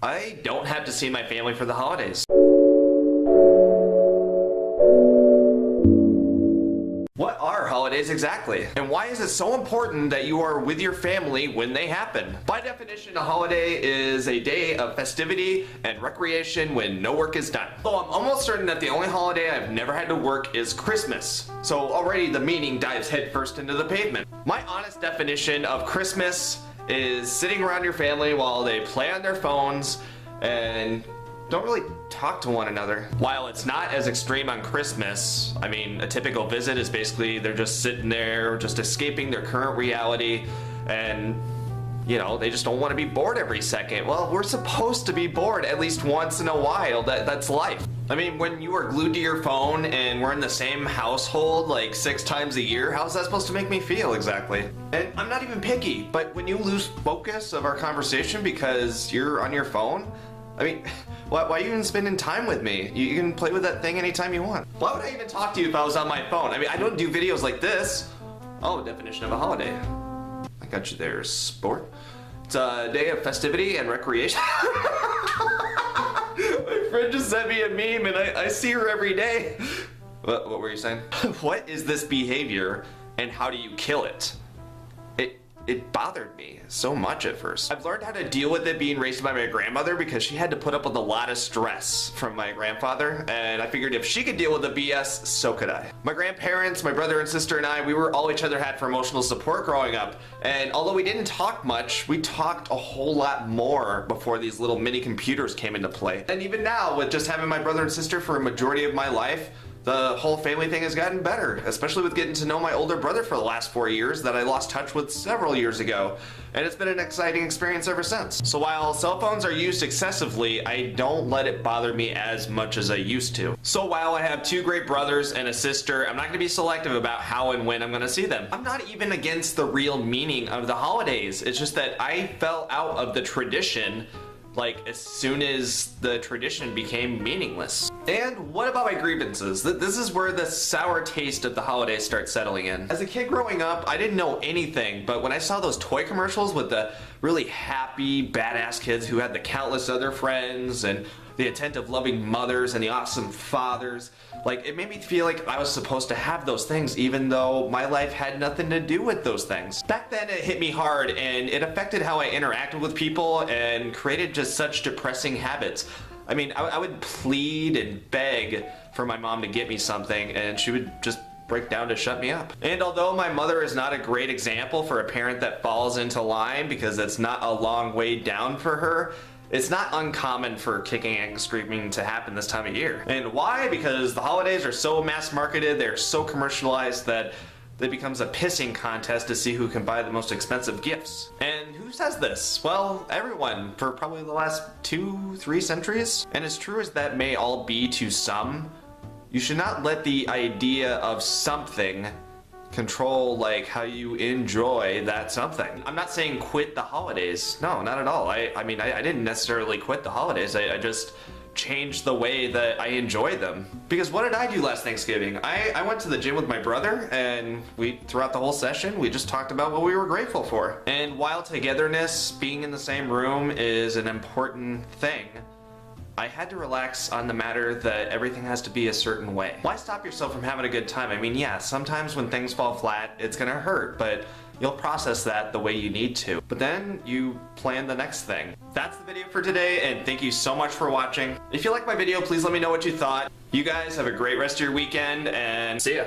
I don't have to see my family for the holidays. What are holidays exactly? And why is it so important that you are with your family when they happen? By definition, a holiday is a day of festivity and recreation when no work is done. Though I'm almost certain that the only holiday I've never had to work is Christmas. So already the meaning dives headfirst into the pavement. My honest definition of Christmas is sitting around your family while they play on their phones and don't really talk to one another. While it's not as extreme on Christmas, I mean, a typical visit is basically they're just sitting there, just escaping their current reality, and you know, they just don't want to be bored every second. Well, we're supposed to be bored at least once in a while. That's life. I mean, when you are glued to your phone and we're in the same household like 6 times a year, how's that supposed to make me feel exactly? And I'm not even picky, but when you lose focus of our conversation because you're on your phone, I mean, why are you even spending time with me? You can play with that thing anytime you want. Why would I even talk to you if I was on my phone? I mean, I don't do videos like this. Oh, definition of a holiday. I got you there, sport. It's a day of festivity and recreation. My friend just sent me a meme and I see her every day. What were you saying? What is this behavior and how do you kill it? It bothered me so much at first. I've learned how to deal with it being raised by my grandmother because she had to put up with a lot of stress from my grandfather, and I figured if she could deal with the BS, so could I. My grandparents, my brother and sister and I, we were all each other had for emotional support growing up, and although we didn't talk much, we talked a whole lot more before these little mini computers came into play. And even now, with just having my brother and sister for a majority of my life, the whole family thing has gotten better, especially with getting to know my older brother for the last 4 years that I lost touch with several years ago. And it's been an exciting experience ever since. So while cell phones are used excessively, I don't let it bother me as much as I used to. So while I have 2 great brothers and a sister, I'm not gonna be selective about how and when I'm gonna see them. I'm not even against the real meaning of the holidays. It's just that I fell out of the tradition like as soon as the tradition became meaningless. And what about my grievances? This is where the sour taste of the holidays starts settling in. As a kid growing up, I didn't know anything, but when I saw those toy commercials with the really happy, badass kids who had the countless other friends and the attentive, loving mothers and the awesome fathers, like it made me feel like I was supposed to have those things even though my life had nothing to do with those things. Back then it hit me hard and it affected how I interacted with people and created just such depressing habits. I mean, I would plead and beg for my mom to get me something and she would just break down to shut me up. And although my mother is not a great example for a parent that falls into line because it's not a long way down for her, it's not uncommon for kicking and screaming to happen this time of year. And why? Because the holidays are so mass marketed, they're so commercialized that it becomes a pissing contest to see who can buy the most expensive gifts. And who says this? Well, everyone, for probably the last 2-3 centuries. And as true as that may all be to some, you should not let the idea of something control like how you enjoy that something. I'm not saying quit the holidays. No, not at all. I mean, I didn't necessarily quit the holidays. I just changed the way that I enjoy them. Because what did I do last Thanksgiving? I went to the gym with my brother and throughout the whole session, we just talked about what we were grateful for. And while togetherness, being in the same room is an important thing, I had to relax on the matter that everything has to be a certain way. Why stop yourself from having a good time? I mean, yeah, sometimes when things fall flat, it's gonna hurt, but you'll process that the way you need to. But then you plan the next thing. That's the video for today, and thank you so much for watching. If you liked my video, please let me know what you thought. You guys have a great rest of your weekend, and see ya.